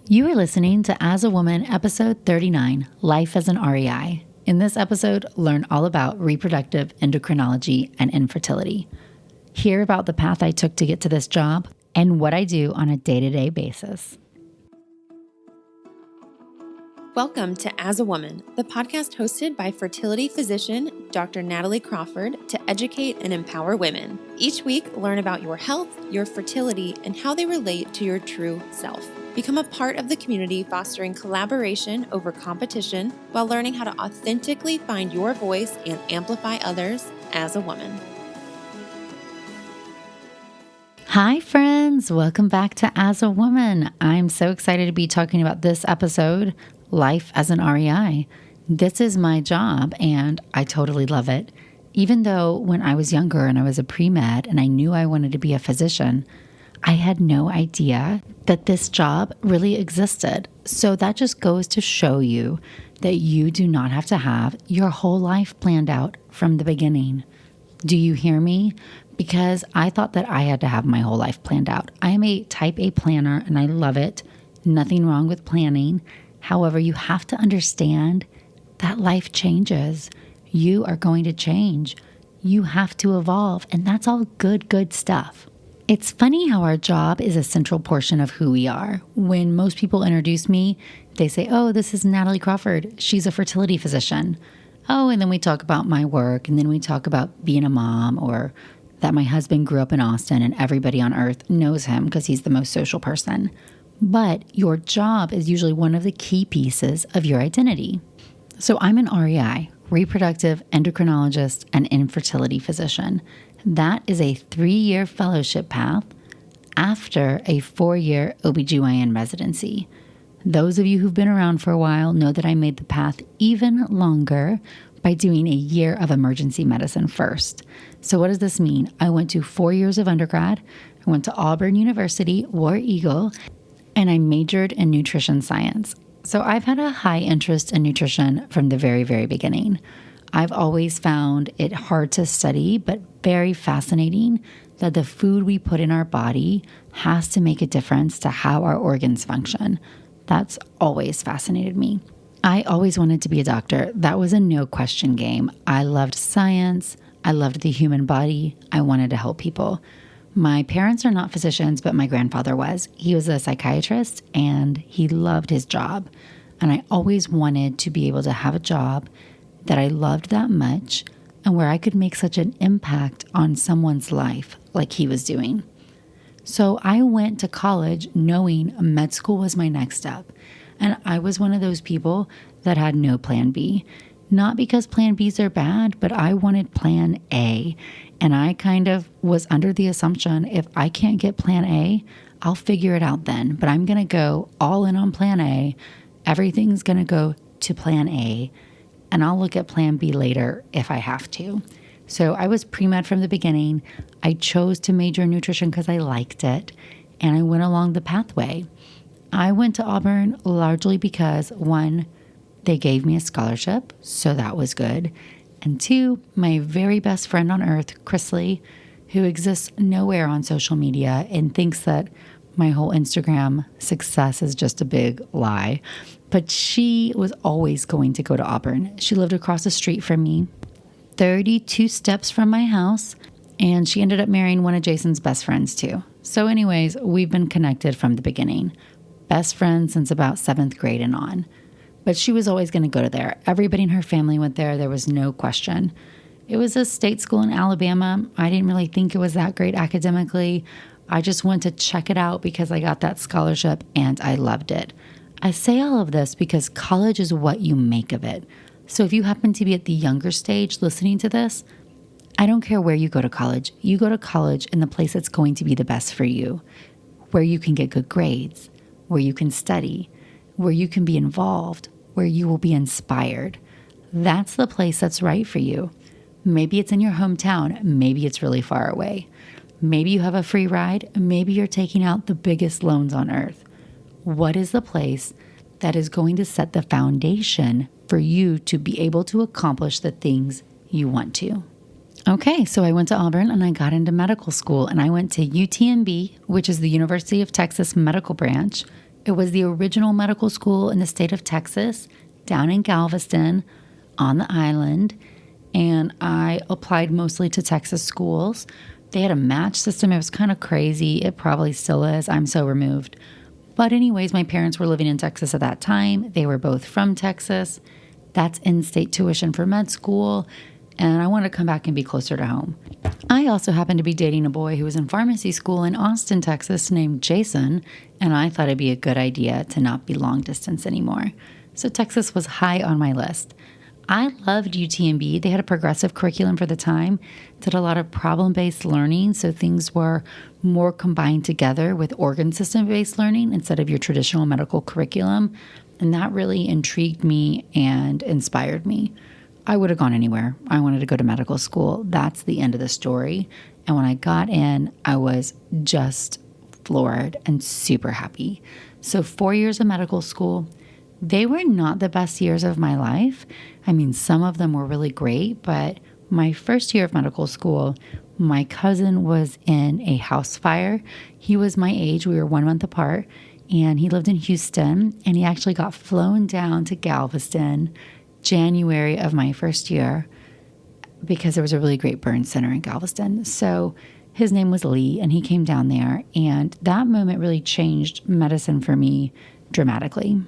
You are listening to As a Woman, episode 39, Life as an REI. In this episode, learn all about reproductive endocrinology and infertility. Hear about the path I took to get to this job and what I do on a day-to-day basis. Welcome to As a Woman, the podcast hosted by fertility physician Dr. Natalie Crawford to educate and empower women. Each week, learn about your health, your fertility, and how they relate to your true self. Become a part of the community fostering collaboration over competition while learning how to authentically find your voice and amplify others as a woman. Hi, friends. Welcome back to As a Woman. I'm so excited to be talking about this episode, Life as an REI. This is my job, and I totally love it. Even though when I was younger and I was a pre-med and I knew I wanted to be a physician, I had no idea that this job really existed. So that just goes to show you that you do not have to have your whole life planned out from the beginning. Do you hear me? Because I thought that I had to have my whole life planned out. I am a type A planner and I love it. Nothing wrong with planning. However, you have to understand that life changes. You are going to change. You have to evolve, and that's all good stuff. It's funny how our job is a central portion of who we are. When most people introduce me, they say, "Oh, this is Natalie Crawford. She's a fertility physician." Oh, and then we talk about my work, and then we talk about being a mom, or that my husband grew up in Austin and everybody on earth knows him because he's the most social person. But your job is usually one of the key pieces of your identity. So I'm an REI, reproductive endocrinologist and infertility physician. That is a 3-year fellowship path after a 4-year OBGYN residency. Those of you who've been around for a while know that I made the path even longer by doing a year of emergency medicine first. So what does this mean? I went to 4 years of undergrad. I went to Auburn University, War Eagle, and I majored in nutrition science. So I've had a high interest in nutrition from the very beginning. I've always found it hard to study, but very fascinating that the food we put in our body has to make a difference to how our organs function. That's always fascinated me. I always wanted to be a doctor. That was a no question game. I loved science. I loved the human body. I wanted to help people. My parents are not physicians, but my grandfather was. He was a psychiatrist and he loved his job. And I always wanted to be able to have a job that I loved that much and where I could make such an impact on someone's life like he was doing. So I went to college knowing med school was my next step. And I was one of those people that had no plan B. Not because plan Bs are bad, but I wanted plan A. And I kind of was under the assumption if I can't get plan A, I'll figure it out then. But I'm going to go all in on plan A. Everything's going to go to plan A. And I'll look at plan B later if I have to. So I was pre-med from the beginning. I chose to major in nutrition because I liked it. And I went along the pathway. I went to Auburn largely because, one, they gave me a scholarship, so that was good. And two, my very best friend on earth, Chrisley, who exists nowhere on social media and thinks that my whole Instagram success is just a big lie. But she was always going to go to Auburn. She lived across the street from me, 32 steps from my house, and she ended up marrying one of Jason's best friends too. So anyways, we've been connected from the beginning. Best friends since about 7th grade and on. But she was always going to go to there. Everybody in her family went there. There was no question. It was a state school in Alabama. I didn't really think it was that great academically. I just went to check it out because I got that scholarship and I loved it. I say all of this because college is what you make of it. So if you happen to be at the younger stage listening to this, I don't care where you go to college. You go to college in the place that's going to be the best for you, where you can get good grades, where you can study, where you can be involved, where you will be inspired. That's the place that's right for you. Maybe it's in your hometown. Maybe it's really far away. Maybe you have a free ride. Maybe you're taking out the biggest loans on earth. What is the place that is going to set the foundation for you to be able to accomplish the things you want to? Okay, so I went to Auburn and I got into medical school and I went to UTMB, which is the University of Texas Medical Branch, It was the original medical school in the state of Texas, down in Galveston on the island. And I applied mostly to Texas schools. They had a match system. It was kind of crazy. It probably still is. I'm so removed. But anyways, my parents were living in Texas at that time. They were both from Texas. That's in-state tuition for med school. And I wanted to come back and be closer to home. I also happened to be dating a boy who was in pharmacy school in Austin, Texas, named Jason. And I thought it'd be a good idea to not be long distance anymore. So Texas was high on my list. I loved UTMB. They had a progressive curriculum for the time, did a lot of problem-based learning, so things were more combined together with organ system-based learning instead of your traditional medical curriculum, and that really intrigued me and inspired me. I would have gone anywhere. I wanted to go to medical school. That's the end of the story. And when I got in, I was just floored and super happy. So 4 years of medical school. They were not the best years of my life. I mean, some of them were really great, but my first year of medical school, my cousin was in a house fire. He was my age. We were 1 month apart, and he lived in Houston, and he actually got flown down to Galveston January of my first year because there was a really great burn center in Galveston. So his name was Lee, and he came down there, and that moment really changed medicine for me dramatically.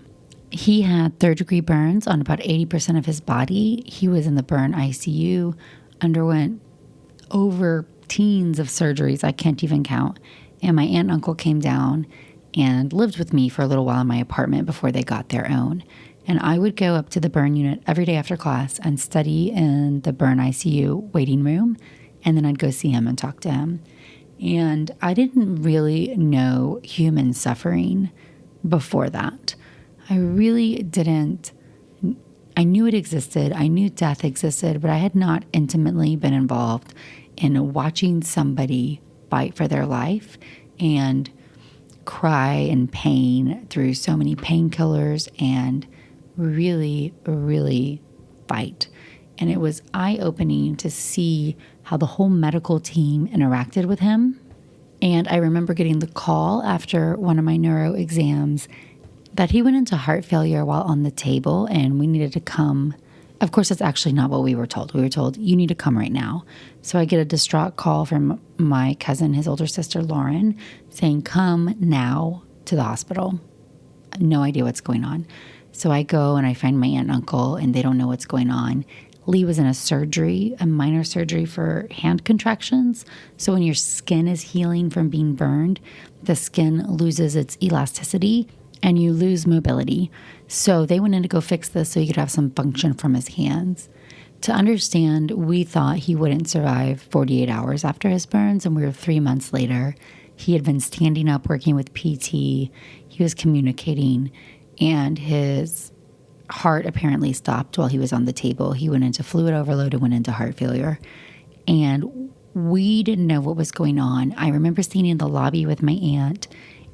He had third-degree burns on about 80% of his body. He was in the burn ICU, underwent over teens of surgeries, I can't even count. And my aunt and uncle came down and lived with me for a little while in my apartment before they got their own. And I would go up to the burn unit every day after class and study in the burn ICU waiting room. And then I'd go see him and talk to him. And I didn't really know human suffering before that. I really didn't. I knew it existed. I knew death existed, but I had not intimately been involved in watching somebody fight for their life and cry in pain through so many painkillers and really, really fight. And it was eye-opening to see how the whole medical team interacted with him. And I remember getting the call after one of my neuro exams that he went into heart failure while on the table and we needed to come. Of course, that's actually not what we were told. We were told, you need to come right now. So I get a distraught call from my cousin, his older sister, Lauren, saying, come now to the hospital. No idea what's going on. So I go and I find my aunt and uncle and they don't know what's going on. Lee was in a surgery, a minor surgery for hand contractions. So when your skin is healing from being burned, the skin loses its elasticity and you lose mobility. So they went in to go fix this so he could have some function from his hands. To understand, we thought he wouldn't survive 48 hours after his burns, and we were 3 months later. He had been standing up, working with PT. He was communicating, and his heart apparently stopped while he was on the table. He went into fluid overload and went into heart failure. And we didn't know what was going on. I remember sitting in the lobby with my aunt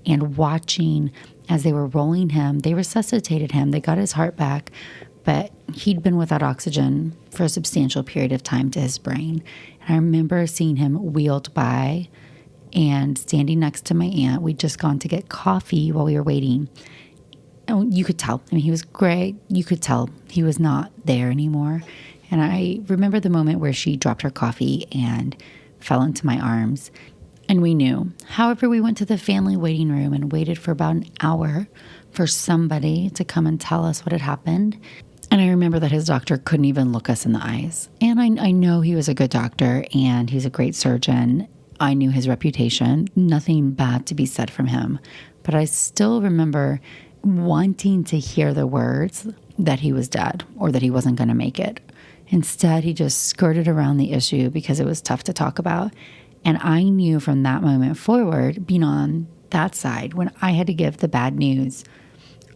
and watching as they were rolling him. They resuscitated him. They got his heart back, but he'd been without oxygen for a substantial period of time to his brain. And I remember seeing him wheeled by and standing next to my aunt. We'd just gone to get coffee while we were waiting. And you could tell. I mean, he was great. You could tell he was not there anymore. And I remember the moment where she dropped her coffee and fell into my arms. And we knew. However, we went to the family waiting room and waited for about an hour for somebody to come and tell us what had happened. And I remember that his doctor couldn't even look us in the eyes. And I know he was a good doctor and he's a great surgeon. I knew his reputation. Nothing bad to be said from him. But I still remember wanting to hear the words that he was dead or that he wasn't going to make it. Instead, he just skirted around the issue because it was tough to talk about. And I knew from that moment forward, being on that side, when I had to give the bad news,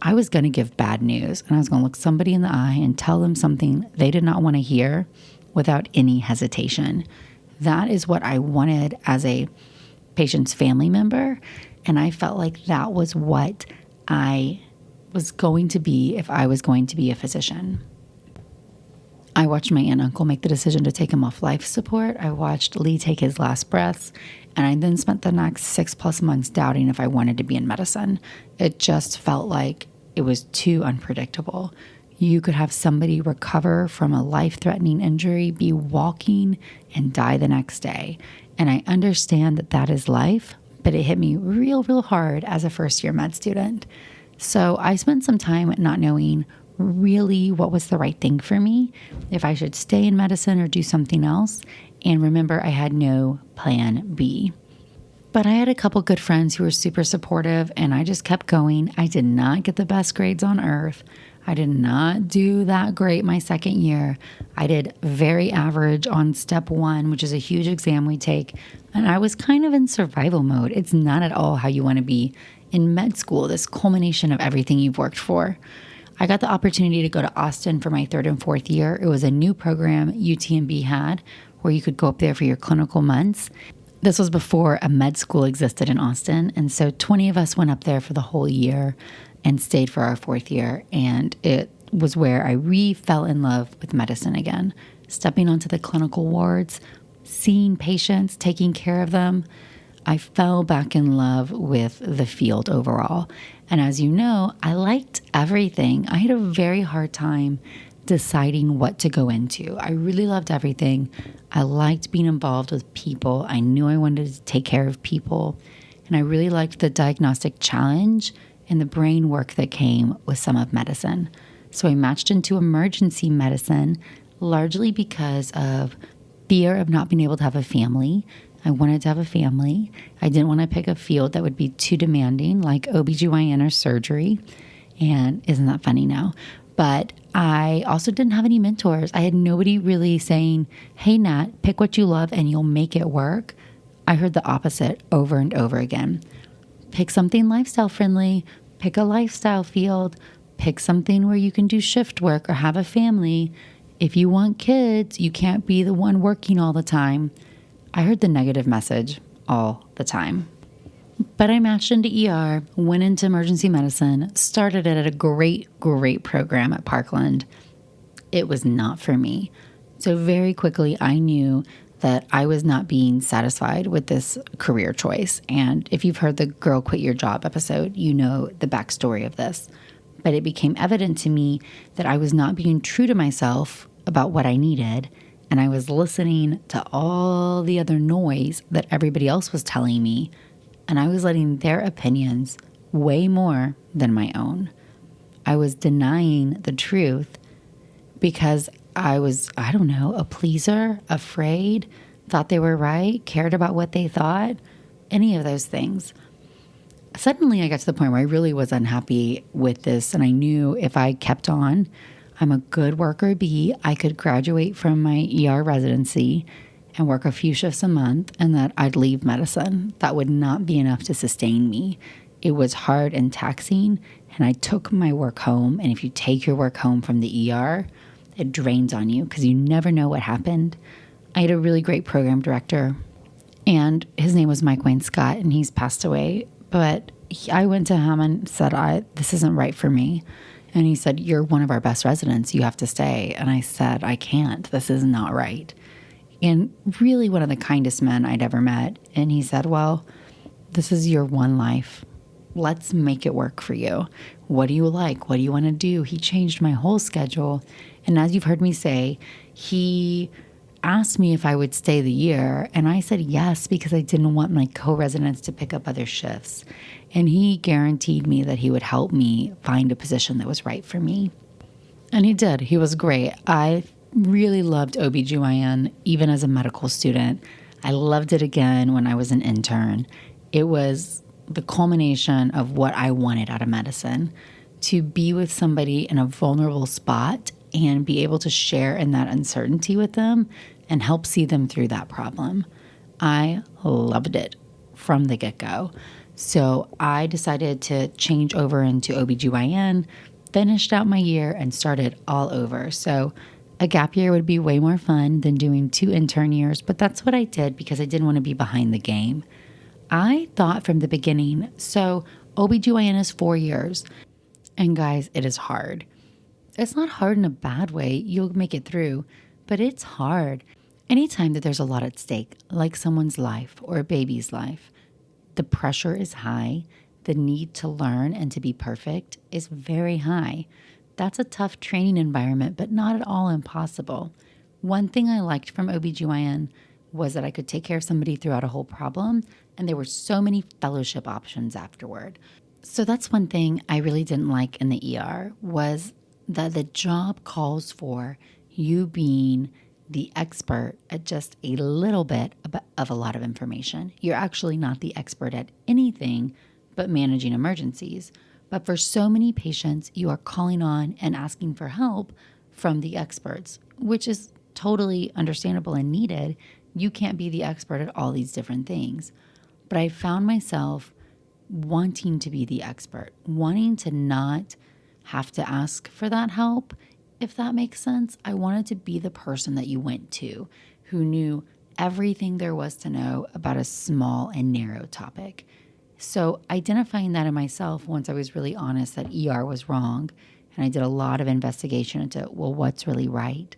I was going to give bad news. And I was going to look somebody in the eye and tell them something they did not want to hear without any hesitation. That is what I wanted as a patient's family member. And I felt like that was what I was going to be if I was going to be a physician. I watched my aunt and uncle make the decision to take him off life support. I watched Lee take his last breaths. And I then spent the next 6+ months doubting if I wanted to be in medicine. It just felt like it was too unpredictable. You could have somebody recover from a life-threatening injury, be walking, and die the next day. And I understand that that is life, but it hit me real hard as a first-year med student. So I spent some time not knowing really what was the right thing for me, if I should stay in medicine or do something else. And remember, I had no plan B. But I had a couple good friends who were super supportive, and I just kept going. I did not get the best grades on earth. I did not do that great my second year. I did very average on step 1, which is a huge exam we take. And I was kind of in survival mode. It's not at all how you want to be in med school, this culmination of everything you've worked for. I got the opportunity to go to Austin for my 3rd and 4th year. It was a new program UTMB had where you could go up there for your clinical months. This was before a med school existed in Austin. And so 20 of us went up there for the whole year and stayed for our 4th year. And it was where I fell in love with medicine again, stepping onto the clinical wards, seeing patients, taking care of them. I fell back in love with the field overall. And as you know, I liked everything. I had a very hard time deciding what to go into. I really loved everything. I liked being involved with people. I knew I wanted to take care of people. And I really liked the diagnostic challenge and the brain work that came with some of medicine. So I matched into emergency medicine largely because of fear of not being able to have a family. I wanted to have a family. I didn't want to pick a field that would be too demanding, like OBGYN or surgery. And isn't that funny now? But I also didn't have any mentors. I had nobody really saying, hey, Nat, pick what you love and you'll make it work. I heard the opposite over and over again. Pick something lifestyle friendly, pick a lifestyle field, pick something where you can do shift work or have a family. If you want kids, you can't be the one working all the time. I heard the negative message all the time. But I matched into ER, went into emergency medicine, started it at a great program at Parkland. It was not for me. So very quickly, I knew that I was not being satisfied with this career choice. And if you've heard the Girl Quit Your Job episode, you know the backstory of this. But it became evident to me that I was not being true to myself about what I needed. And I was listening to all the other noise that everybody else was telling me. And I was letting their opinions weigh more than my own. I was denying the truth because I was, a pleaser, afraid, thought they were right, cared about what they thought, any of those things. Suddenly I got to the point where I really was unhappy with this. And I knew if I kept on, I'm a good worker bee. I could graduate from my ER residency and work a few shifts a month, and that I'd leave medicine. That would not be enough to sustain me. It was hard and taxing, and I took my work home. And if you take your work home from the ER, it drains on you because you never know what happened. I had a really great program director, and his name was Mike Wayne Scott, and he's passed away. But I went to him and said, this isn't right for me. And he said, you're one of our best residents. You have to stay. And I said, I can't. This is not right. And really one of the kindest men I'd ever met. And he said, well, this is your one life. Let's make it work for you. What do you like? What do you want to do? He changed my whole schedule. And as you've heard me say, he asked me if I would stay the year. And I said yes, because I didn't want my co-residents to pick up other shifts. And he guaranteed me that he would help me find a position that was right for me. And he did. He was great. I really loved OBGYN, even as a medical student. I loved it again when I was an intern. It was the culmination of what I wanted out of medicine, to be with somebody in a vulnerable spot and be able to share in that uncertainty with them and help see them through that problem. I loved it from the get-go. So I decided to change over into OBGYN, finished out my year, and started all over. So a gap year would be way more fun than doing 2 intern years, but that's what I did because I didn't want to be behind the game. I thought from the beginning, so OBGYN is 4 years. And guys, it is hard. It's not hard in a bad way. You'll make it through, but it's hard. Anytime that there's a lot at stake, like someone's life or a baby's life, the pressure is high. The need to learn and to be perfect is very high. That's a tough training environment, but not at all impossible. One thing I liked from OBGYN was that I could take care of somebody throughout a whole problem, and there were so many fellowship options afterward. So that's one thing I really didn't like in the ER was that the job calls for you being the expert at just a little bit of a lot of information. You're actually not the expert at anything but managing emergencies. But for so many patients, you are calling on and asking for help from the experts, which is totally understandable and needed. You can't be the expert at all these different things. But I found myself wanting to be the expert, wanting to not have to ask for that help, if that makes sense. I wanted to be the person that you went to who knew everything there was to know about a small and narrow topic. So identifying that in myself, once I was really honest that ER was wrong, and I did a lot of investigation into, well, what's really right,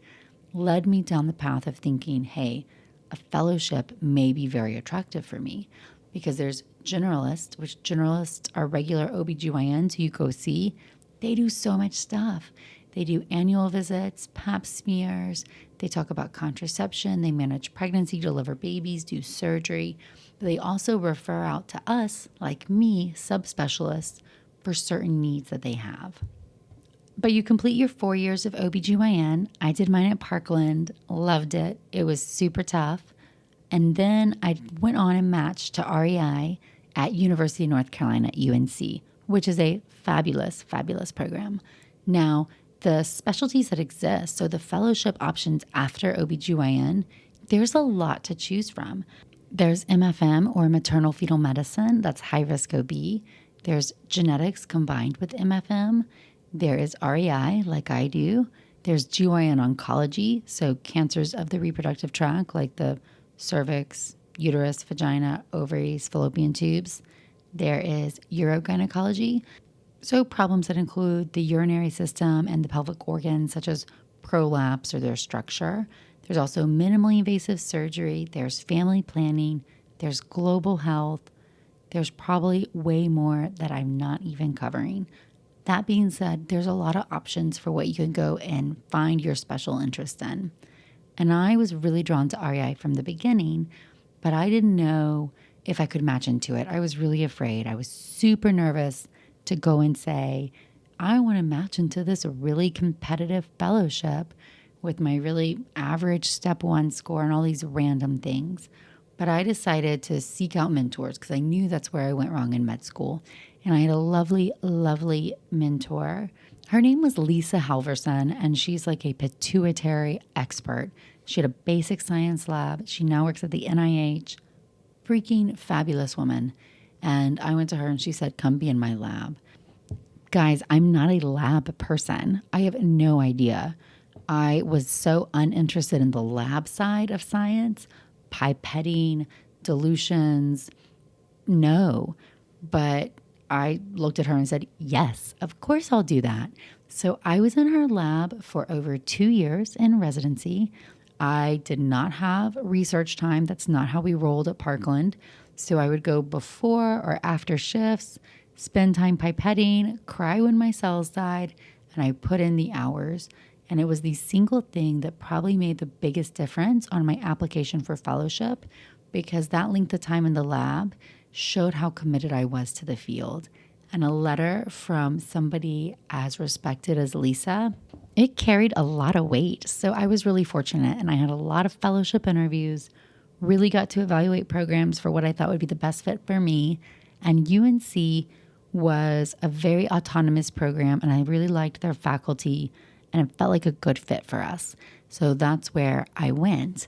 led me down the path of thinking, hey, a fellowship may be very attractive for me because there's generalists, which generalists are regular OBGYNs who you go see. They do so much stuff. They do annual visits, pap smears. They talk about contraception. They manage pregnancy, deliver babies, do surgery. But they also refer out to us, like me, subspecialists, for certain needs that they have. But you complete your 4 years of OBGYN. I did mine at Parkland, loved it. It was super tough. And then I went on and matched to REI at University of North Carolina, UNC, which is a fabulous, fabulous program. Now, the specialties that exist, so the fellowship options after OBGYN, there's a lot to choose from. There's MFM or maternal fetal medicine, that's high risk OB. There's genetics combined with MFM. There is REI, like I do. There's GYN oncology, so cancers of the reproductive tract, like the cervix, uterus, vagina, ovaries, fallopian tubes. There is urogynecology, so problems that include the urinary system and the pelvic organs, such as prolapse or their structure. There's also minimally invasive surgery. There's family planning. There's global health. There's probably way more that I'm not even covering. That being said, there's a lot of options for what you can go and find your special interest in. And I was really drawn to REI from the beginning, but I didn't know if I could match into it. I was really afraid. I was super nervous to go and say, I want to match into this really competitive fellowship with my really average step 1 score and all these random things. But I decided to seek out mentors because I knew that's where I went wrong in med school. And I had a lovely, lovely mentor. Her name was Lisa Halverson, and she's like a pituitary expert. She had a basic science lab. She now works at the NIH. Freaking fabulous woman. And I went to her and she said, come be in my lab. Guys, I'm not a lab person. I have no idea. I was so uninterested in the lab side of science, pipetting, dilutions. No. But I looked at her and said, yes, of course I'll do that. So I was in her lab for over 2 years in residency. I did not have research time. That's not how we rolled at Parkland. So I would go before or after shifts, spend time pipetting, cry when my cells died, and I put in the hours. And it was the single thing that probably made the biggest difference on my application for fellowship, because that length of time in the lab showed how committed I was to the field. And a letter from somebody as respected as Lisa, it carried a lot of weight. So I was really fortunate, and I had a lot of fellowship interviews, really got to evaluate programs for what I thought would be the best fit for me. And UNC was a very autonomous program, and I really liked their faculty, and it felt like a good fit for us. So that's where I went.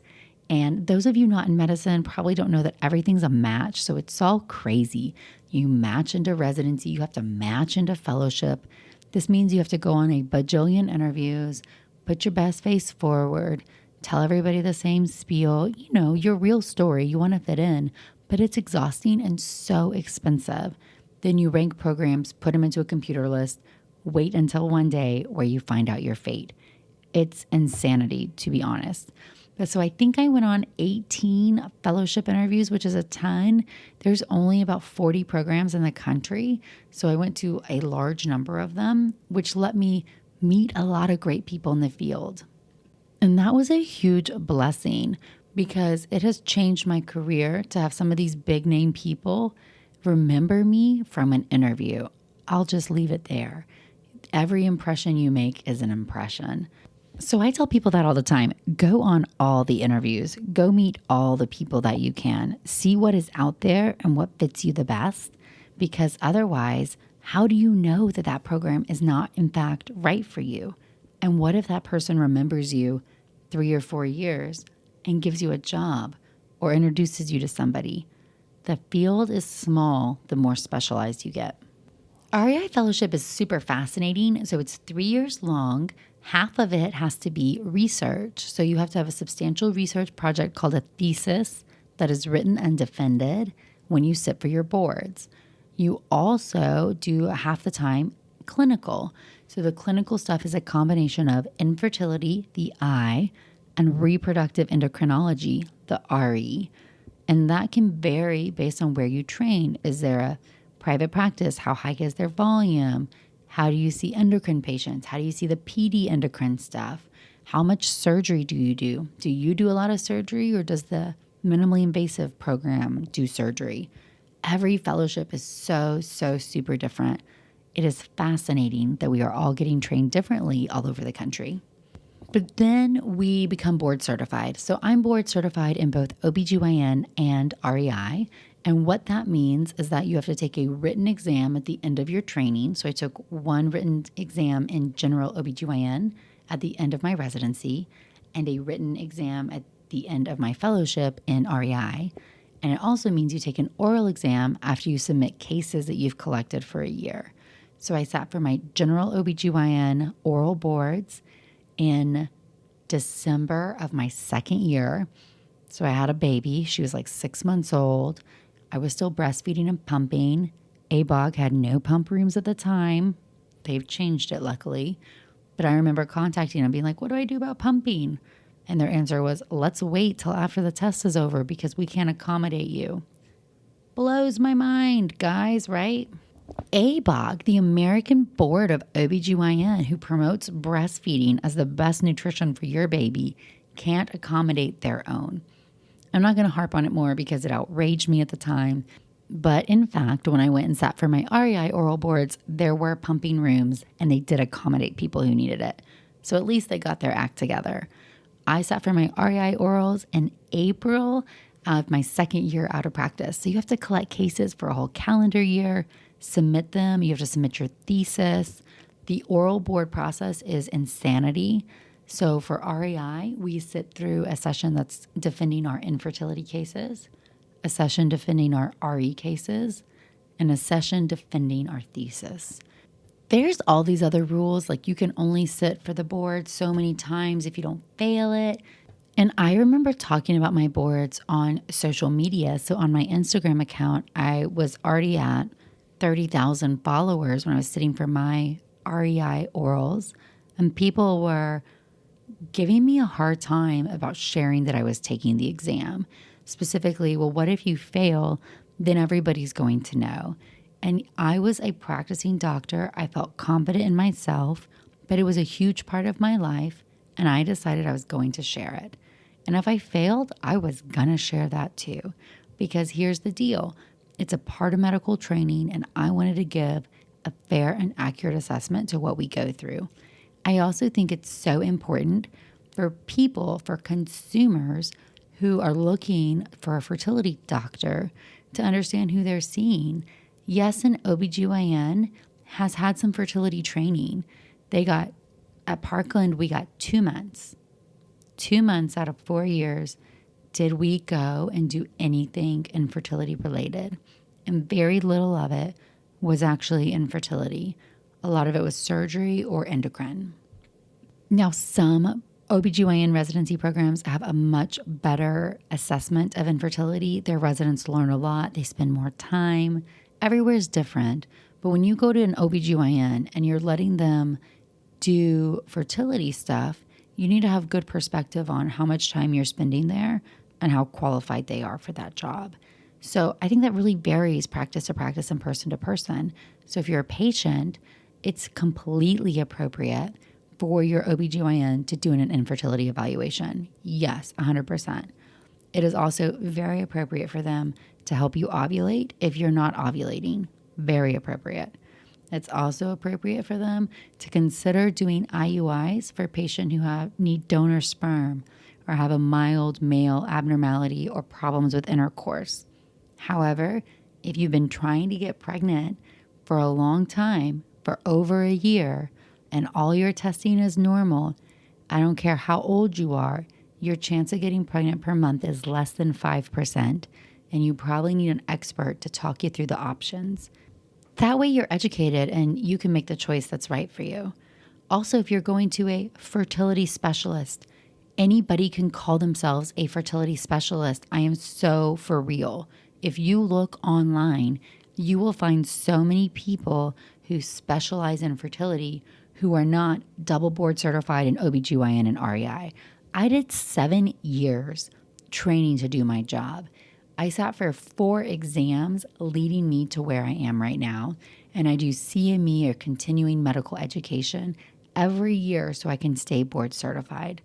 And those of you not in medicine probably don't know that everything's a match. So it's all crazy. You match into residency, you have to match into fellowship. This means you have to go on a bajillion interviews, put your best face forward, tell everybody the same spiel, your real story. You want to fit in, but it's exhausting and so expensive. Then you rank programs, put them into a computer list, wait until one day where you find out your fate. It's insanity, to be honest. But so I think I went on 18 fellowship interviews, which is a ton. There's only about 40 programs in the country. So I went to a large number of them, which let me meet a lot of great people in the field. And that was a huge blessing because it has changed my career to have some of these big name people remember me from an interview. I'll just leave it there. Every impression you make is an impression. So I tell people that all the time. Go on all the interviews. Go meet all the people that you can. See what is out there and what fits you the best. Because otherwise, how do you know that that program is not, in fact, right for you? And what if that person remembers you 3 or 4 years and gives you a job or introduces you to somebody? The field is small the more specialized you get. REI Fellowship is super fascinating. So it's 3 years long. Half of it has to be research. So you have to have a substantial research project called a thesis that is written and defended when you sit for your boards. You also do half the time clinical. So the clinical stuff is a combination of infertility, the I, and reproductive endocrinology, the RE. And that can vary based on where you train. Is there a private practice? How high is their volume? How do you see endocrine patients? How do you see the PD endocrine stuff? How much surgery do you do? Do you do a lot of surgery, or does the minimally invasive program do surgery? Every fellowship is so super different. It is fascinating that we are all getting trained differently all over the country. But then we become board certified. So I'm board certified in both OBGYN and REI. And what that means is that you have to take a written exam at the end of your training. So I took one written exam in general OBGYN at the end of my residency and a written exam at the end of my fellowship in REI. And it also means you take an oral exam after you submit cases that you've collected for a year. So I sat for my general OBGYN oral boards in December of my second year. So I had a baby. She was like 6 months old. I was still breastfeeding and pumping. ABOG had no pump rooms at the time. They've changed it, luckily. But I remember contacting them, being like, what do I do about pumping? And their answer was, let's wait till after the test is over because we can't accommodate you. Blows my mind, guys, right? ABOG, the American Board of OBGYN, who promotes breastfeeding as the best nutrition for your baby, can't accommodate their own. I'm not going to harp on it more because it outraged me at the time. But in fact, when I went and sat for my REI oral boards, there were pumping rooms and they did accommodate people who needed it. So at least they got their act together. I sat for my REI orals in April of my second year out of practice. So you have to collect cases for a whole calendar year, submit them. You have to submit your thesis. The oral board process is insanity. So for REI, we sit through a session that's defending our infertility cases, a session defending our RE cases, and a session defending our thesis. There's all these other rules, like you can only sit for the board so many times if you don't fail it. And I remember talking about my boards on social media. So on my Instagram account, I was already at 30,000 followers when I was sitting for my REI orals. And people were giving me a hard time about sharing that I was taking the exam. Specifically, well, what if you fail? Then everybody's going to know. And I was a practicing doctor. I felt confident in myself, but it was a huge part of my life. And I decided I was going to share it. And if I failed, I was going to share that too. Because here's the deal. It's a part of medical training, and I wanted to give a fair and accurate assessment to what we go through. I also think it's so important for people, for consumers who are looking for a fertility doctor to understand who they're seeing. Yes, an OBGYN has had some fertility training. At Parkland, we got 2 months. 2 months out of 4 years did we go and do anything infertility related. And very little of it was actually infertility. A lot of it was surgery or endocrine. Now, some OBGYN residency programs have a much better assessment of infertility. Their residents learn a lot. They spend more time. everywhere is different. But when you go to an OBGYN and you're letting them do fertility stuff, you need to have good perspective on how much time you're spending there and how qualified they are for that job. So I think that really varies practice to practice and person to person. So if you're a patient, it's completely appropriate for your OBGYN to do an infertility evaluation. Yes, 100%. It is also very appropriate for them to help you ovulate if you're not ovulating. Very appropriate. It's also appropriate for them to consider doing IUIs for patients who need donor sperm or have a mild male abnormality or problems with intercourse. However, if you've been trying to get pregnant for a long time, for over a year, and all your testing is normal, I don't care how old you are, your chance of getting pregnant per month is less than 5%, and you probably need an expert to talk you through the options. That way you're educated and you can make the choice that's right for you. Also, if you're going to a fertility specialist, anybody can call themselves a fertility specialist. I am so for real. If you look online, you will find so many people who specialize in fertility who are not double board certified in OBGYN and REI. I did 7 years training to do my job. I sat for 4 exams leading me to where I am right now. And I do CME or continuing medical education every year so I can stay board certified.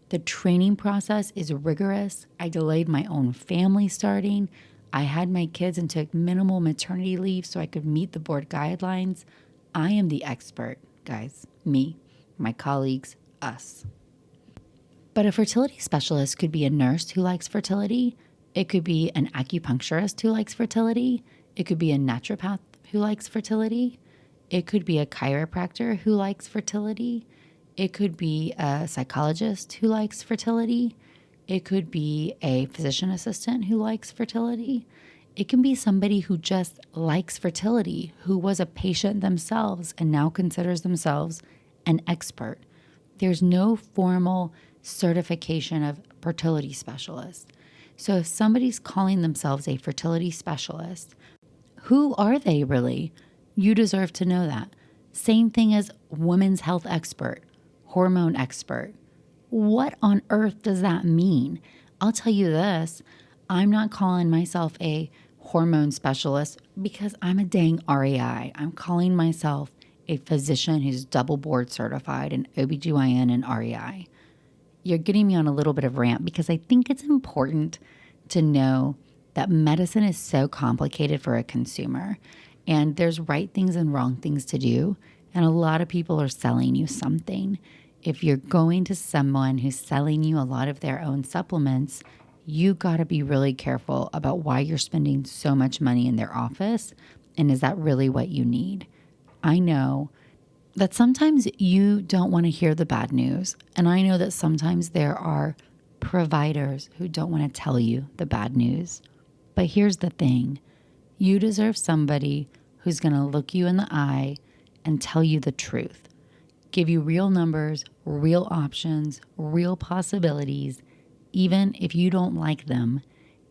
The training process is rigorous. I delayed my own family starting. I had my kids and took minimal maternity leave so I could meet the board guidelines. I am the expert, guys. Me, my colleagues, us. But a fertility specialist could be a nurse who likes fertility. It could be an acupuncturist who likes fertility. It could be a naturopath who likes fertility. It could be a chiropractor who likes fertility. It could be a psychologist who likes fertility. It could be a physician assistant who likes fertility. It can be somebody who just likes fertility, who was a patient themselves and now considers themselves an expert. There's no formal certification of fertility specialist. So if somebody's calling themselves a fertility specialist, who are they really? You deserve to know that. Same thing as women's health expert, hormone expert. What on earth does that mean? I'll tell you this, I'm not calling myself a hormone specialist because I'm a dang REI. I'm calling myself a physician who's double board certified in OBGYN and REI. You're getting me on a little bit of rant because I think it's important to know that medicine is so complicated for a consumer and there's right things and wrong things to do. And a lot of people are selling you something. If you're going to someone who's selling you a lot of their own supplements, you got to be really careful about why you're spending so much money in their office. And is that really what you need? I know that sometimes you don't want to hear the bad news. And I know that sometimes there are providers who don't want to tell you the bad news. But here's the thing. You deserve somebody who's going to look you in the eye and tell you the truth. Give you real numbers, real options, real possibilities, even if you don't like them,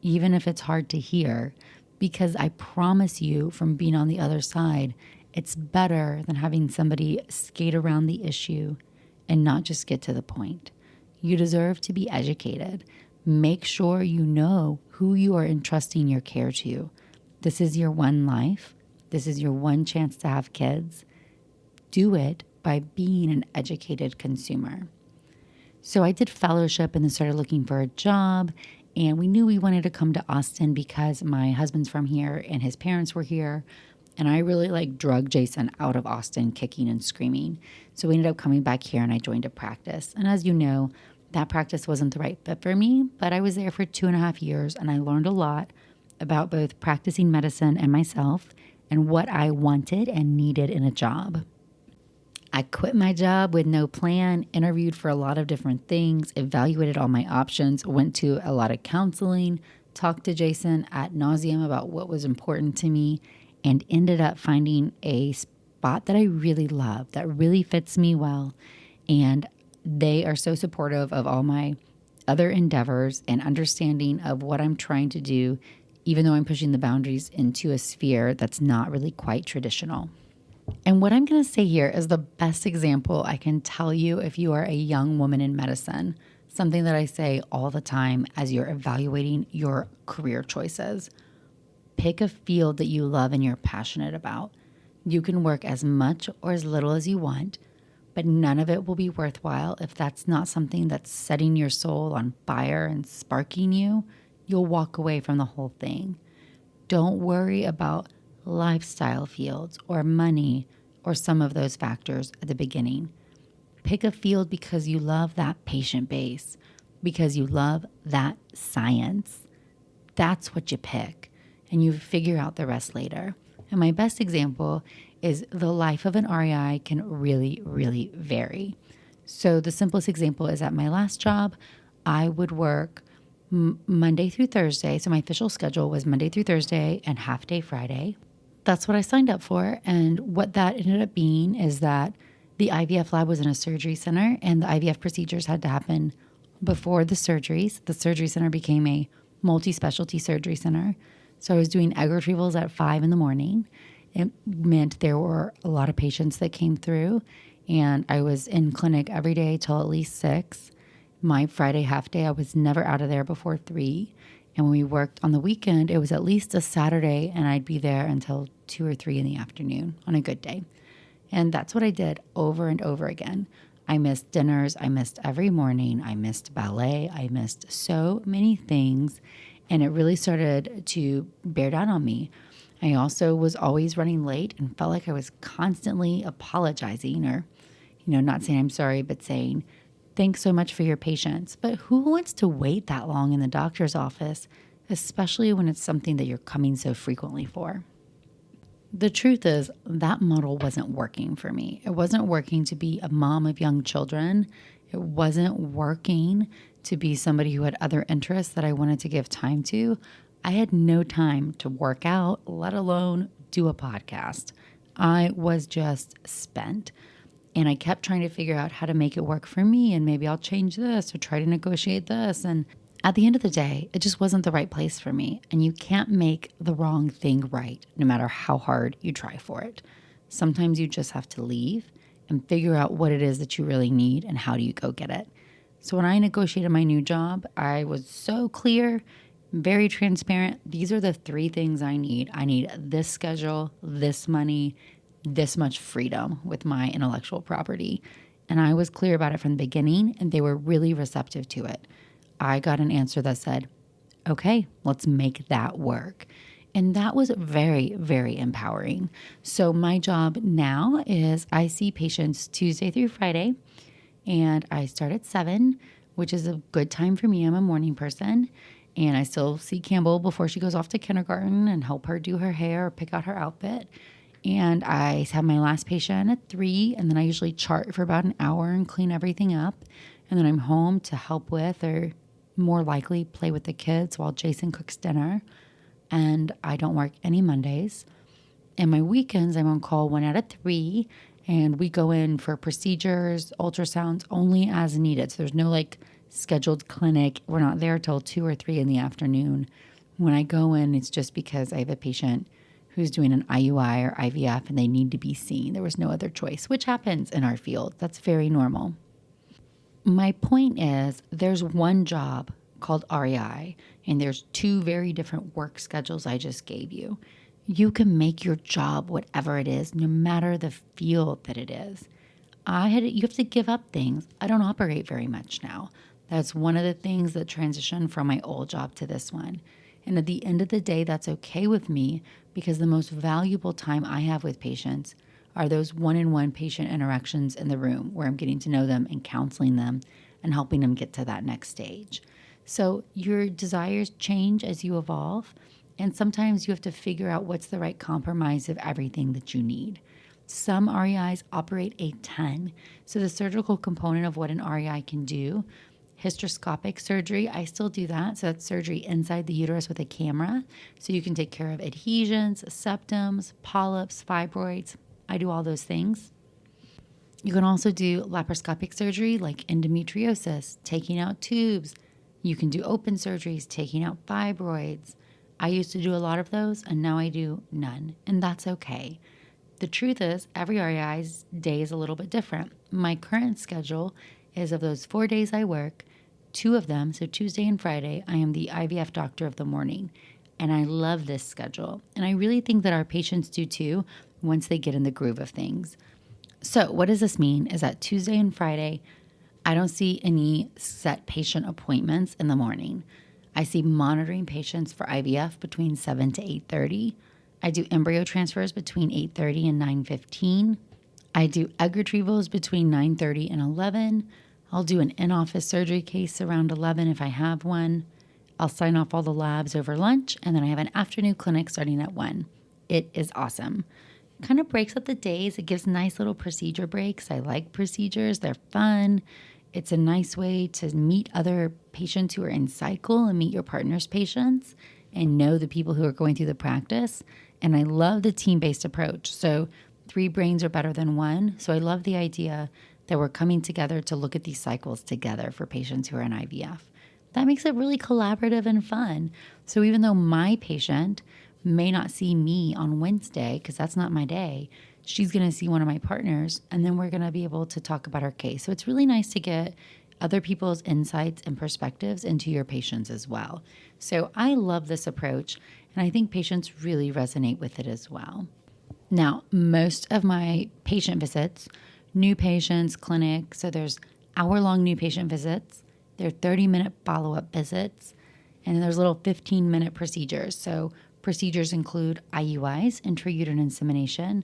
even if it's hard to hear, because I promise you from being on the other side, it's better than having somebody skate around the issue and not just get to the point. You deserve to be educated. Make sure you know who you are entrusting your care to. This is your one life. This is your one chance to have kids. Do it by being an educated consumer. So I did fellowship and then started looking for a job. And we knew we wanted to come to Austin because my husband's from here and his parents were here. And I really drug Jason out of Austin kicking and screaming. So we ended up coming back here and I joined a practice. And as you know, that practice wasn't the right fit for me, but I was there for 2.5 years and I learned a lot about both practicing medicine and myself and what I wanted and needed in a job. I quit my job with no plan, interviewed for a lot of different things, evaluated all my options, went to a lot of counseling, talked to Jason ad nauseum about what was important to me, and ended up finding a spot that I really love, that really fits me well. And they are so supportive of all my other endeavors and understanding of what I'm trying to do, even though I'm pushing the boundaries into a sphere that's not really quite traditional. And what I'm going to say here is the best example I can tell you if you are a young woman in medicine, something that I say all the time as you're evaluating your career choices. Pick a field that you love and you're passionate about. You can work as much or as little as you want, but none of it will be worthwhile if that's not something that's setting your soul on fire and sparking you. You'll walk away from the whole thing. Don't worry about lifestyle fields or money or some of those factors at the beginning. Pick a field because you love that patient base, because you love that science. That's what you pick, and you figure out the rest later. And my best example is the life of an REI can really, really vary. So the simplest example is at my last job, I would work Monday through Thursday. So my official schedule was Monday through Thursday and half day Friday. That's what I signed up for. And what that ended up being is that the IVF lab was in a surgery center and the IVF procedures had to happen before the surgeries. The surgery center became a multi-specialty surgery center. So I was doing egg retrievals at 5 a.m. It meant there were a lot of patients that came through, and I was in clinic every day till at least 6. My Friday half day, I was never out of there before 3. And when we worked on the weekend, it was at least a Saturday, and I'd be there until 2 or 3 in the afternoon on a good day. And that's what I did over and over again. I missed dinners. I missed every morning. I missed ballet. I missed so many things. And it really started to bear down on me. I also was always running late and felt like I was constantly apologizing or, not saying I'm sorry, but saying, thanks so much for your patience. But who wants to wait that long in the doctor's office, especially when it's something that you're coming so frequently for? The truth is that model wasn't working for me. It wasn't working to be a mom of young children. It wasn't working to be somebody who had other interests that I wanted to give time to. I had no time to work out, let alone do a podcast. I was just spent. And I kept trying to figure out how to make it work for me. And maybe I'll change this or try to negotiate this. And at the end of the day, it just wasn't the right place for me. And you can't make the wrong thing right, no matter how hard you try for it. Sometimes you just have to leave and figure out what it is that you really need and how do you go get it. So when I negotiated my new job, I was so clear, very transparent. These are the 3 things I need. I need this schedule, this money, this much freedom with my intellectual property. And I was clear about it from the beginning, and they were really receptive to it. I got an answer that said, okay, let's make that work. And that was very, very empowering. So my job now is I see patients Tuesday through Friday, and I start at 7, which is a good time for me. I'm a morning person, and I still see Campbell before she goes off to kindergarten and help her do her hair or pick out her outfit. And I have my last patient at 3, and then I usually chart for about an hour and clean everything up. And then I'm home to help with, or more likely play with the kids while Jason cooks dinner. And I don't work any Mondays. And my weekends, I'm on call 1 out of 3, and we go in for procedures, ultrasounds only as needed. So there's no scheduled clinic. We're not there till 2 or 3 in the afternoon. When I go in, it's just because I have a patient who's doing an IUI or IVF and they need to be seen. There was no other choice, which happens in our field. That's very normal. My point is there's one job called REI, and there's 2 very different work schedules I just gave you. You can make your job whatever it is, no matter the field that it is. You have to give up things. I don't operate very much now. That's one of the things that transitioned from my old job to this one. And at the end of the day, that's okay with me, because the most valuable time I have with patients are those one-on-one patient interactions in the room where I'm getting to know them and counseling them and helping them get to that next stage. So your desires change as you evolve, and sometimes you have to figure out what's the right compromise of everything that you need. Some REIs operate a 10. So the surgical component of what an REI can do, hysteroscopic surgery, I still do that. So that's surgery inside the uterus with a camera. So you can take care of adhesions, septums, polyps, fibroids. I do all those things. You can also do laparoscopic surgery like endometriosis, taking out tubes. You can do open surgeries, taking out fibroids. I used to do a lot of those, and now I do none, and that's okay. The truth is, every REI's day is a little bit different. My current schedule is of those 4 days I work, 2 of them, so Tuesday and Friday, I am the IVF doctor of the morning. And I love this schedule. And I really think that our patients do too once they get in the groove of things. So, what does this mean is that Tuesday and Friday, I don't see any set patient appointments in the morning. I see monitoring patients for IVF between 7 to 8:30. I do embryo transfers between 8:30 and 9:15. I do egg retrievals between 9:30 and 11. I'll do an in-office surgery case around 11 if I have one. I'll sign off all the labs over lunch, and then I have an afternoon clinic starting at 1. It is awesome. Kind of breaks up the days. It gives nice little procedure breaks. I like procedures. They're fun. It's a nice way to meet other patients who are in cycle and meet your partner's patients and know the people who are going through the practice. And I love the team-based approach. So 3 brains are better than 1. So I love the idea that we're coming together to look at these cycles together for patients who are in IVF. That makes it really collaborative and fun. So even though my patient may not see me on Wednesday, because that's not my day, she's going to see one of my partners, and then we're going to be able to talk about our case. So it's really nice to get other people's insights and perspectives into your patients as well. So I love this approach, and I think patients really resonate with it as well. Now, most of my patient visits, new patients, clinic, so there's hour-long new patient visits, there are 30-minute follow-up visits, and then there's little 15-minute procedures. So procedures include IUIs, intrauterine insemination,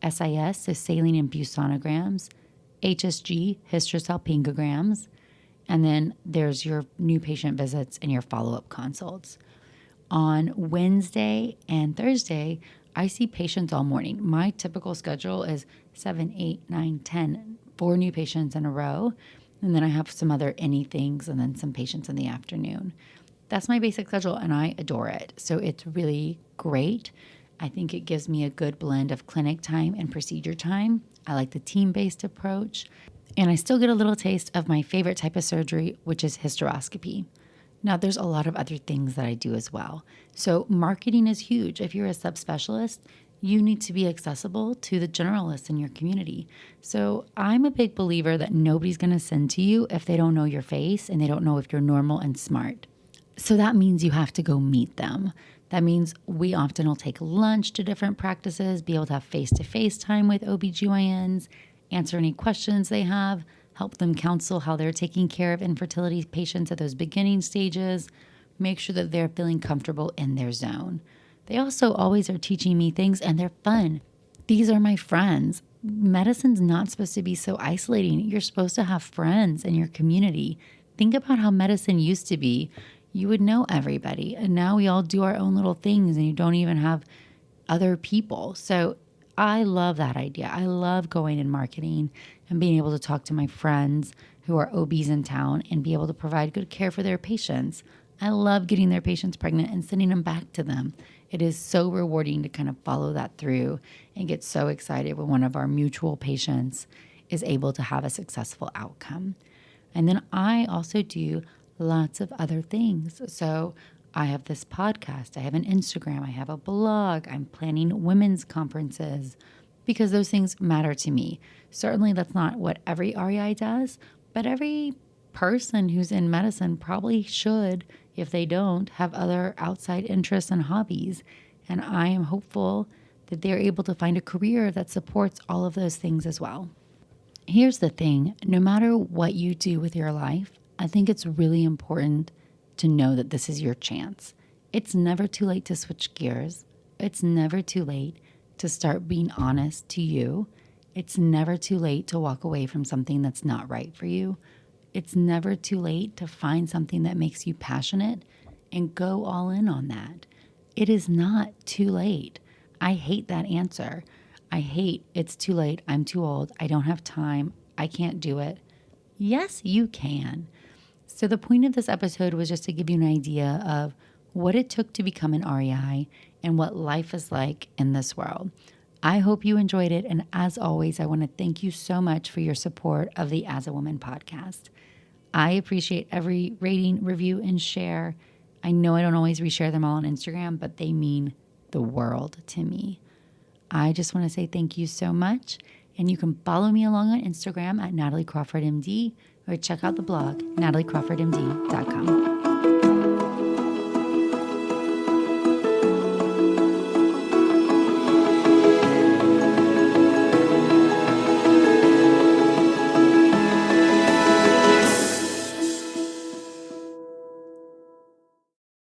SIS, so saline infused sonograms, HSG, hysterosalpingograms, and then there's your new patient visits and your follow-up consults. On Wednesday and Thursday, I see patients all morning. My typical schedule is 7, 8, 9, 10, 4 new patients in a row. And then I have some other anythings and then some patients in the afternoon. That's my basic schedule, and I adore it. So it's really great. I think it gives me a good blend of clinic time and procedure time. I like the team-based approach. And I still get a little taste of my favorite type of surgery, which is hysteroscopy. Now, there's a lot of other things that I do as well. So marketing is huge. If you're a subspecialist, you need to be accessible to the generalists in your community. So I'm a big believer that nobody's going to send to you if they don't know your face and they don't know if you're normal and smart. So that means you have to go meet them. That means we often will take lunch to different practices, be able to have face-to-face time with OBGYNs, answer any questions they have, help them counsel how they're taking care of infertility patients at those beginning stages, make sure that they're feeling comfortable in their zone. They also always are teaching me things, and they're fun. These are my friends. Medicine's not supposed to be so isolating. You're supposed to have friends in your community. Think about how medicine used to be. You would know everybody, and now we all do our own little things, and you don't even have other people. So I love that idea. I love going and marketing and being able to talk to my friends who are OBs in town and be able to provide good care for their patients. I love getting their patients pregnant and sending them back to them. It is so rewarding to kind of follow that through and get so excited when one of our mutual patients is able to have a successful outcome. And then I also do lots of other things. So I have this podcast, I have an Instagram, I have a blog, I'm planning women's conferences because those things matter to me. Certainly that's not what every REI does, but every person who's in medicine probably should, if they don't, have other outside interests and hobbies. And I am hopeful that they're able to find a career that supports all of those things as well. Here's the thing, no matter what you do with your life, I think it's really important to know that this is your chance. It's never too late to switch gears. It's never too late to start being honest to you. It's never too late to walk away from something that's not right for you. It's never too late to find something that makes you passionate and go all in on that. It is not too late. I hate that answer. I hate it's too late. I'm too old. I don't have time. I can't do it. Yes, you can. So the point of this episode was just to give you an idea of what it took to become an REI and what life is like in this world. I hope you enjoyed it. And as always, I want to thank you so much for your support of the As a Woman podcast. I appreciate every rating, review, and share. I know I don't always reshare them all on Instagram, but they mean the world to me. I just want to say thank you so much. And you can follow me along on Instagram at nataliecrawfordmd or check out the blog nataliecrawfordmd.com.